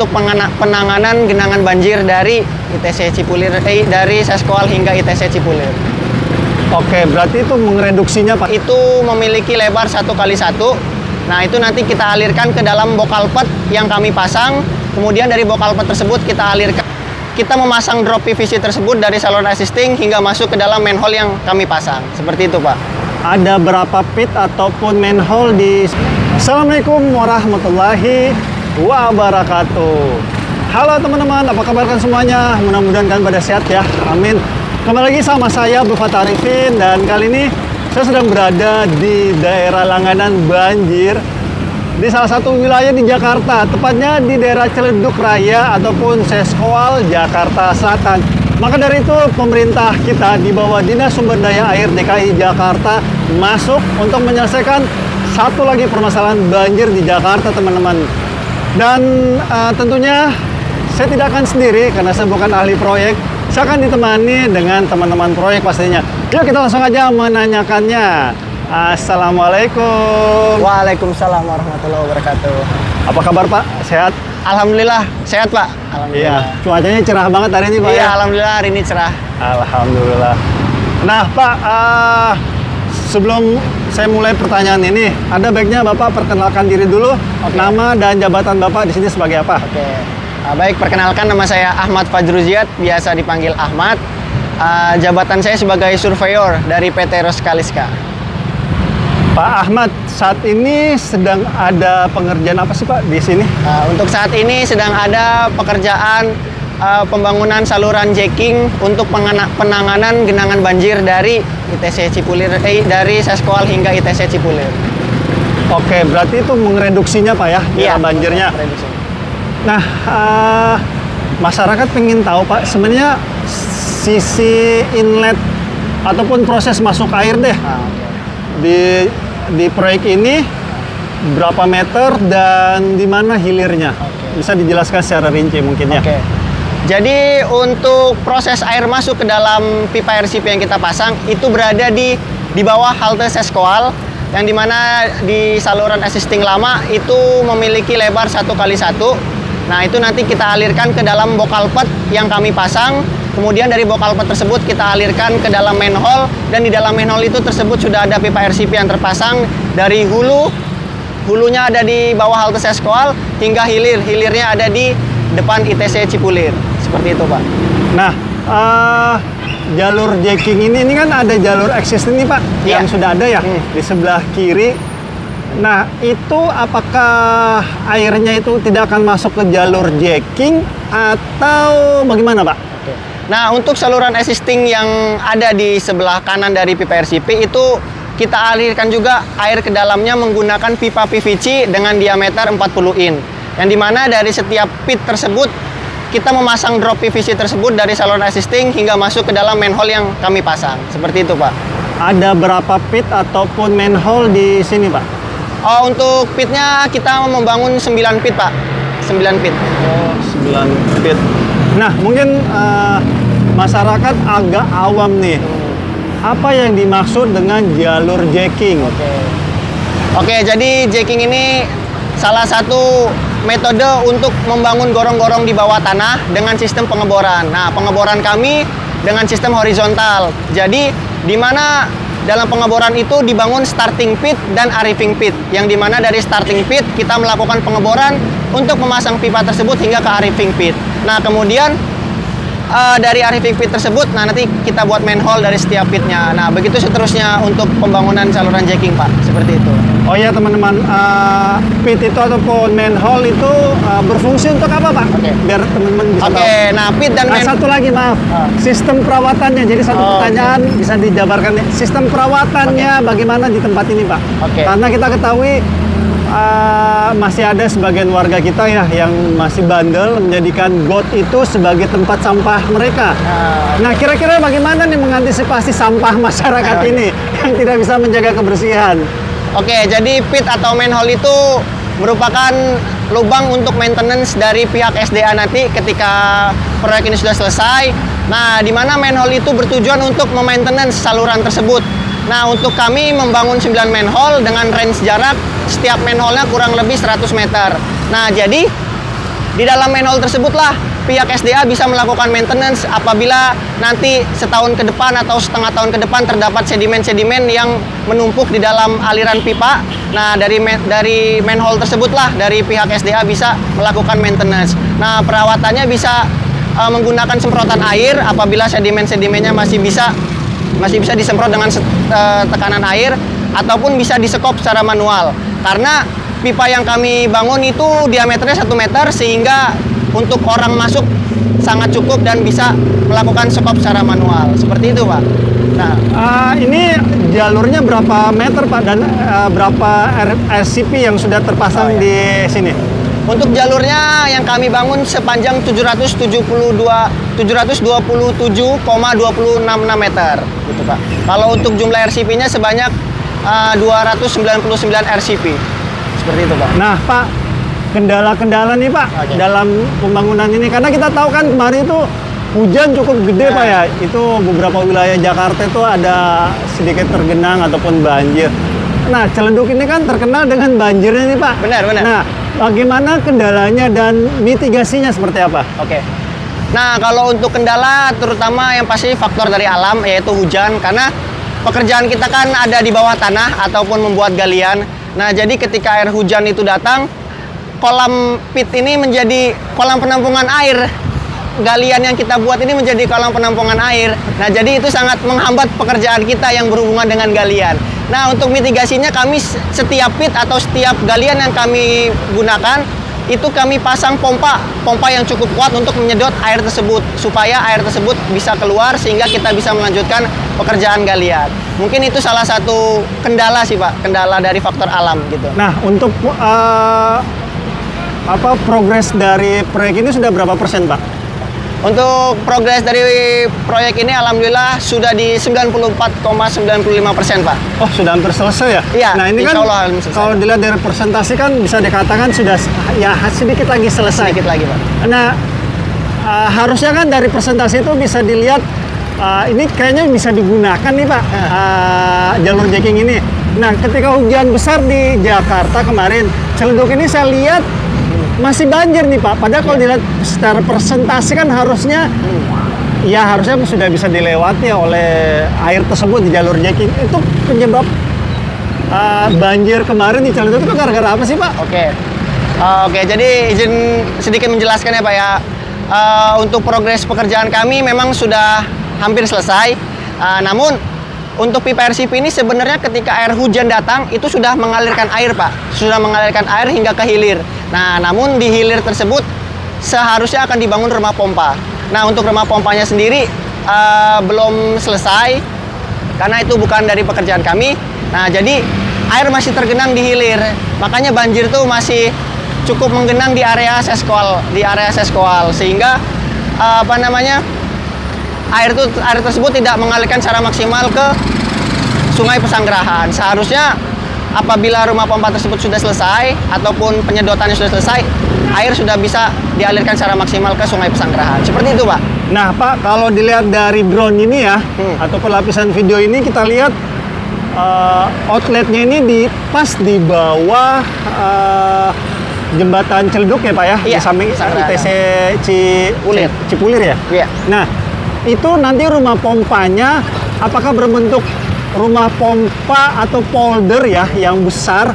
Untuk penanganan genangan banjir dari ITC Cipulir, dari Seskoal hingga ITC Cipulir. Oke, berarti itu mereduksinya Pak? Itu memiliki lebar 1x1. Nah, itu nanti kita alirkan ke dalam box culvert yang kami pasang. Kemudian dari box culvert tersebut kita alirkan. Kita memasang drop PVC tersebut dari saluran existing hingga masuk ke dalam manhole yang kami pasang. Seperti itu, Pak. Ada berapa pit ataupun manhole di... Assalamualaikum warahmatullahi wabarakatuh. Halo teman-teman, apa kabar kan semuanya? Mudah-mudahan kalian pada sehat ya, amin. Kembali lagi sama saya Abdul Fattah Arifin, dan kali ini saya sedang berada di daerah langganan banjir di salah satu wilayah di Jakarta, tepatnya di daerah Ciledug Raya ataupun Seskoal, Jakarta Selatan. Maka dari itu pemerintah kita di bawah Dinas Sumber Daya Air DKI Jakarta masuk untuk menyelesaikan satu lagi permasalahan banjir di Jakarta, teman-teman. Dan tentunya saya tidak akan sendiri karena saya bukan ahli proyek. Saya akan ditemani dengan teman-teman proyek pastinya. Yuk kita langsung aja menanyakannya. Assalamualaikum. Waalaikumsalam warahmatullahi wabarakatuh. Apa kabar Pak? Sehat? Alhamdulillah, sehat Pak. Alhamdulillah. Iya, cuacanya cerah banget hari ini Pak. Iya, Ya? alhamdulillah hari ini cerah. Alhamdulillah. Nah Pak, sebelum saya mulai pertanyaan ini, ada baiknya Bapak perkenalkan diri dulu. Oke. Nama dan jabatan Bapak di sini sebagai apa? Oke. Baik, perkenalkan nama saya Ahmad Fajruziat, biasa dipanggil Ahmad. Jabatan saya sebagai surveyor dari PT Roskaliska. Pak Ahmad, saat ini sedang ada pengerjaan apa sih Pak di sini? Untuk saat ini sedang ada pekerjaan pembangunan saluran jacking untuk penanganan genangan banjir dari ITC Cipulir, dari Seskoal hingga ITC Cipulir. Oke, berarti itu mereduksinya Pak ya, Iya, banjirnya. reduksi. Nah, masyarakat pengen tahu Pak, sebenarnya sisi inlet ataupun proses masuk air deh Oke. di proyek ini berapa meter dan di mana hilirnya? Oke. Bisa dijelaskan secara rinci mungkin ya? Oke. Jadi untuk proses air masuk ke dalam pipa RCP yang kita pasang itu berada di bawah halte Seskoal, yang dimana di saluran existing lama itu memiliki lebar 1x1. Nah, itu nanti kita alirkan ke dalam box culvert yang kami pasang. Kemudian dari box culvert tersebut kita alirkan ke dalam manhole, dan di dalam manhole itu tersebut sudah ada pipa RCP yang terpasang dari hulunya ada di bawah halte Seskoal hingga hilirnya ada di depan ITC Cipulir. Seperti itu, Pak. Nah, jalur jacking ini kan ada jalur existing nih Pak, Iya. yang sudah ada ya di sebelah kiri. Nah, itu apakah airnya itu tidak akan masuk ke jalur jacking atau bagaimana Pak? Oke. Nah, untuk saluran existing yang ada di sebelah kanan dari pipa RCP itu kita alirkan juga air ke dalamnya menggunakan pipa PVC dengan diameter 40 in. Yang dimana dari setiap pit tersebut kita memasang drop PVC tersebut dari saluran existing hingga masuk ke dalam manhole yang kami pasang. Seperti itu, Pak. Ada berapa pit ataupun manhole di sini Pak? Oh, untuk pitnya kita membangun 9 pit, Pak. 9 pit. Oh, 9 pit. Nah, mungkin masyarakat agak awam nih. Apa yang dimaksud dengan jalur jacking? Oke, jadi jacking ini salah satu metode untuk membangun gorong-gorong di bawah tanah dengan sistem pengeboran. Nah, pengeboran kami dengan sistem horizontal. Jadi, di mana dalam pengeboran itu dibangun starting pit dan arriving pit. Yang di mana dari starting pit kita melakukan pengeboran untuk memasang pipa tersebut hingga ke arriving pit. Nah, kemudian dari arriving pit tersebut, nah nanti kita buat manhole dari setiap pitnya. Nah, begitu seterusnya untuk pembangunan saluran jacking, Pak. Seperti itu. Oh ya teman-teman, pit itu ataupun manhole itu berfungsi untuk apa Pak? Oke. Biar teman-teman bisa tahu. Oke, nah pit dan manhole. Satu lagi maaf, sistem perawatannya. Jadi satu pertanyaan bisa dijabarkan nih. Sistem perawatannya bagaimana di tempat ini Pak? Oke. Karena kita ketahui masih ada sebagian warga kita ya yang masih bandel menjadikan got itu sebagai tempat sampah mereka. Nah, kira-kira bagaimana nih mengantisipasi sampah masyarakat ini yang tidak bisa menjaga kebersihan? Oke, jadi pit atau manhole itu merupakan lubang untuk maintenance dari pihak SDA nanti ketika proyek ini sudah selesai. Nah, di mana manhole itu bertujuan untuk memaintenance saluran tersebut. Nah, untuk kami membangun 9 manhole dengan range jarak setiap manhole-nya kurang lebih 100 meter. Nah, jadi di dalam manhole tersebutlah pihak SDA bisa melakukan maintenance apabila nanti setahun ke depan atau setengah tahun ke depan terdapat sedimen-sedimen yang menumpuk di dalam aliran pipa. Nah, dari manhole tersebutlah dari pihak SDA bisa melakukan maintenance. Nah, perawatannya bisa menggunakan semprotan air apabila sedimen-sedimennya masih bisa disemprot dengan tekanan air, ataupun bisa disekop secara manual. Karena pipa yang kami bangun itu diameternya 1 meter, sehingga untuk orang masuk sangat cukup dan bisa melakukan sekop secara manual. Seperti itu, Pak. Nah, ini jalurnya berapa meter, Pak, dan berapa RCP yang sudah terpasang di sini? untuk jalurnya yang kami bangun sepanjang 727,266 meter, gitu, Pak. Kalau untuk jumlah RCP-nya sebanyak 299 RCP. Seperti itu, Pak. Nah, Pak, kendala-kendala nih, Pak, dalam pembangunan ini, karena kita tahu kan kemarin itu hujan cukup gede, Pak, ya. Itu beberapa wilayah Jakarta itu ada sedikit tergenang ataupun banjir. Nah, Ciledug ini kan terkenal dengan banjirnya nih, Pak. Benar. Nah, bagaimana kendalanya dan mitigasinya seperti apa? Oke. Nah, kalau untuk kendala, terutama yang pasti faktor dari alam, yaitu hujan. Karena pekerjaan kita kan ada di bawah tanah ataupun membuat galian. Nah, jadi ketika air hujan itu datang, kolam pit ini menjadi kolam penampungan air. Galian yang kita buat ini menjadi kolam penampungan air. Nah, jadi itu sangat menghambat pekerjaan kita yang berhubungan dengan galian. Nah, untuk mitigasinya kami setiap pit atau setiap galian yang kami gunakan, itu kami pasang pompa yang cukup kuat untuk menyedot air tersebut, supaya air tersebut bisa keluar sehingga kita bisa melanjutkan pekerjaan galian. Mungkin itu salah satu kendala sih, Pak, kendala dari faktor alam gitu. Nah, untuk progres dari proyek ini sudah berapa persen, Pak? Untuk progres dari proyek ini alhamdulillah sudah di 94,95%, Pak. Oh, sudah hampir selesai ya? Iya, nah, ini kan insya Allah selesai. kalau dilihat dari presentasi kan bisa dikatakan sudah ya sedikit lagi selesai. Sedikit lagi, Pak. Nah, harusnya kan dari presentasi itu bisa dilihat ini kayaknya bisa digunakan nih, Pak, jalur jacking ini. Nah, ketika hujan besar di Jakarta kemarin, Ciledug ini saya lihat masih banjir nih, Pak. Padahal kalau dilihat secara presentasi kan harusnya ya harusnya sudah bisa dilewati oleh air tersebut di jalur jacking. Itu penyebab banjir kemarin di Ciledug itu gara-gara apa sih, Pak? Oke, jadi izin sedikit menjelaskan ya, Pak, ya. Untuk progres pekerjaan kami memang sudah hampir selesai. Namun untuk pipa RCP ini sebenarnya ketika air hujan datang itu sudah mengalirkan air, Pak. Sudah mengalirkan air hingga ke hilir. Nah, namun di hilir tersebut seharusnya akan dibangun rumah pompa. Nah, untuk rumah pompanya sendiri belum selesai karena itu bukan dari pekerjaan kami. Nah, jadi air masih tergenang di hilir. Makanya banjir tuh masih cukup menggenang di area seskol, sehingga air tersebut tidak mengalirkan secara maksimal ke Sungai Pesanggerahan. Seharusnya apabila rumah pompa tersebut sudah selesai ataupun penyedotannya sudah selesai, air sudah bisa dialirkan secara maksimal ke Sungai Pesanggerahan. Seperti itu, Pak. Nah, Pak, kalau dilihat dari drone ini ya, atau lapisan video ini, kita lihat outletnya ini pas di bawah jembatan Ciledug ya, Pak, ya? Iya, di samping ITC Cipulir ya? Iya. Nah, itu nanti rumah pompanya apakah berbentuk rumah pompa atau polder ya yang besar,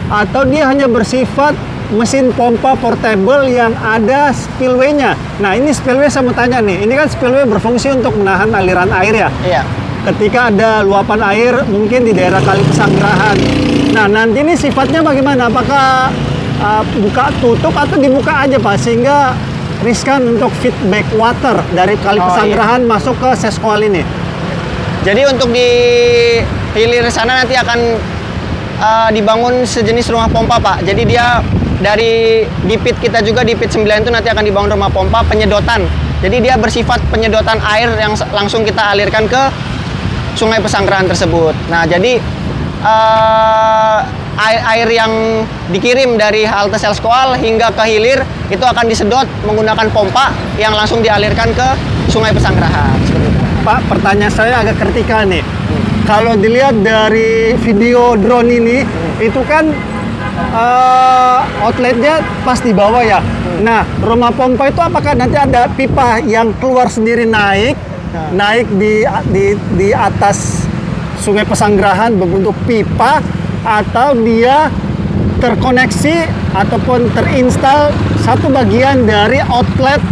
atau dia hanya bersifat mesin pompa portable yang ada spillway-nya? Nah, ini spillway saya mau tanya nih, ini kan spillway berfungsi untuk menahan aliran air ya? Iya. Ketika ada luapan air mungkin di daerah Kali Pesanggerahan. Nah, nanti ini sifatnya bagaimana? Apakah buka tutup atau dibuka aja, Pak, sehingga riskan untuk feedback water dari Kali Pesanggerahan masuk ke seskol ini? Jadi untuk di hilir sana nanti akan dibangun sejenis rumah pompa, Pak. Jadi dia di pit kita juga, di pit 9 itu nanti akan dibangun rumah pompa penyedotan. Jadi dia bersifat penyedotan air yang langsung kita alirkan ke Sungai Pesanggerahan tersebut. Nah, jadi air yang dikirim dari halte Selskoal hingga ke hilir itu akan disedot menggunakan pompa yang langsung dialirkan ke Sungai Pesanggerahan. Pak, pertanyaan saya agak kritikal nih. Kalau dilihat dari video drone ini, itu kan outletnya pas di bawah ya. Nah, rumah pompa itu apakah nanti ada pipa yang keluar sendiri naik di atas Sungai Pesanggerahan berbentuk pipa, atau dia terkoneksi ataupun terinstal satu bagian dari outlet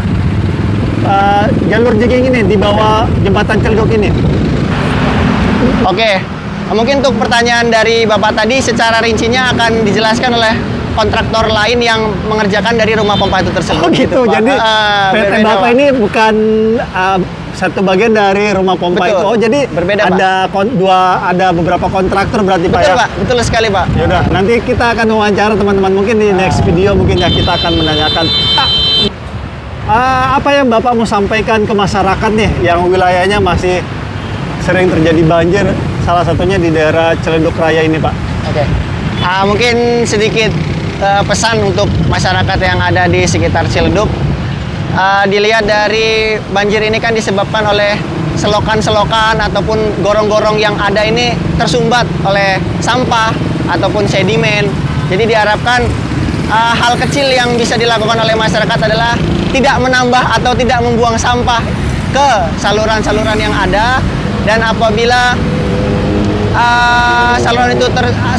jalur jeking ini di bawah jembatan Ciledug ini? Oke, mungkin untuk pertanyaan dari Bapak tadi secara rincinya akan dijelaskan oleh kontraktor lain yang mengerjakan dari rumah pompa itu tersebut. Oh gitu, Pak. jadi PT Berbeda, Bapak Pak. ini bukan satu bagian dari rumah pompa Betul, itu. Oh jadi berbeda, Pak. ada beberapa kontraktor berarti Pak Betul ya? Pak, betul sekali Pak. Yaudah, nanti kita akan wawancara teman-teman, mungkin di next video mungkin ya kita akan menanyakan apa yang Bapak mau sampaikan ke masyarakat nih yang wilayahnya masih sering terjadi banjir, salah satunya di daerah Ciledug Raya ini Pak. Oke. Mungkin sedikit pesan untuk masyarakat yang ada di sekitar Ciledug. Dilihat dari banjir ini kan disebabkan oleh selokan-selokan ataupun gorong-gorong yang ada ini tersumbat oleh sampah ataupun sedimen. Jadi diharapkan hal kecil yang bisa dilakukan oleh masyarakat adalah tidak menambah atau tidak membuang sampah ke saluran-saluran yang ada, dan apabila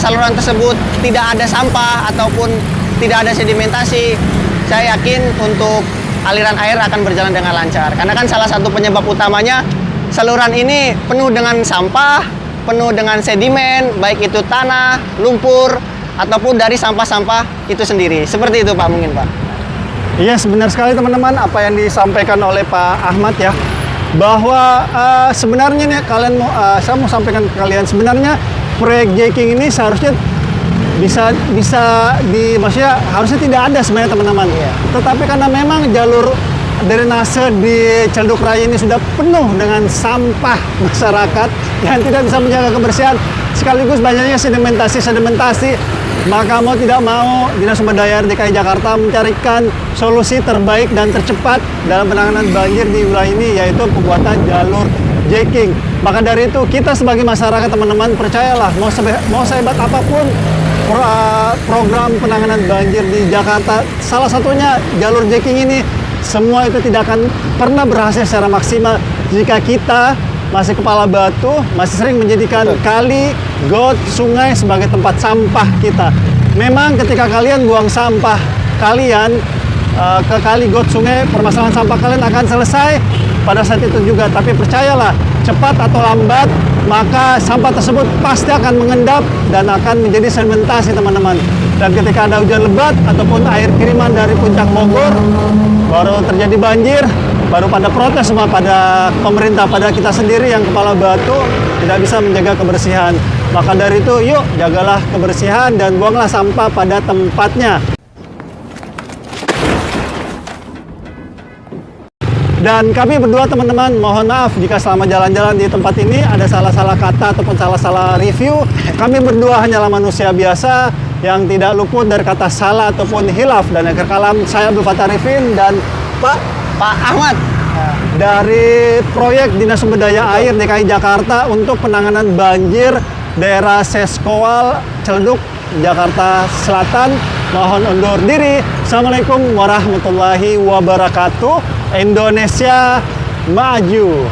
saluran tersebut tidak ada sampah ataupun tidak ada sedimentasi, saya yakin untuk aliran air akan berjalan dengan lancar. Karena kan salah satu penyebab utamanya saluran ini penuh dengan sampah, penuh dengan sedimen, baik itu tanah, lumpur, ataupun dari sampah-sampah itu sendiri. Seperti itu Pak, mungkin Pak. Iya, benar sekali teman-teman apa yang disampaikan oleh Pak Ahmad ya, bahwa sebenarnya nih saya mau sampaikan ke kalian, sebenarnya proyek jeking ini seharusnya maksudnya harusnya tidak ada sebenarnya teman-teman. Iya. Tetapi karena memang jalur drainase di Ciledug Raya ini sudah penuh dengan sampah masyarakat yang tidak bisa menjaga kebersihan, sekaligus banyaknya sedimentasi, maka mau tidak mau Dinas Sumber Daya Air DKI Jakarta mencarikan solusi terbaik dan tercepat dalam penanganan banjir di wilayah ini, yaitu pembuatan jalur jeking. Maka dari itu kita sebagai masyarakat teman-teman, percayalah, mau sehebat apapun program penanganan banjir di Jakarta, salah satunya jalur jeking ini, semua itu tidak akan pernah berhasil secara maksimal jika kita masih kepala batu, masih sering menjadikan kali, got, sungai sebagai tempat sampah kita. Memang ketika kalian buang sampah kalian ke kali, got, sungai, permasalahan sampah kalian akan selesai pada saat itu juga. Tapi percayalah, cepat atau lambat, maka sampah tersebut pasti akan mengendap dan akan menjadi sedimentasi teman-teman. Dan ketika ada hujan lebat ataupun air kiriman dari puncak Bogor, baru terjadi banjir, baru pada protes semua pada pemerintah, pada kita sendiri yang kepala batu tidak bisa menjaga kebersihan. Maka dari itu, yuk jagalah kebersihan dan buanglah sampah pada tempatnya. Dan kami berdua teman-teman, mohon maaf jika selama jalan-jalan di tempat ini ada salah-salah kata ataupun salah-salah review. Kami berdua hanyalah manusia biasa yang tidak luput dari kata salah ataupun hilaf. Dan akhir kalam, saya Abdul Fattah Arifin dan Pak Ahmad dari proyek Dinas Sumber Daya Air DKI Jakarta untuk penanganan banjir daerah Seskoal, Ciledug, Jakarta Selatan. Mohon undur diri. Assalamualaikum warahmatullahi wabarakatuh. Indonesia maju.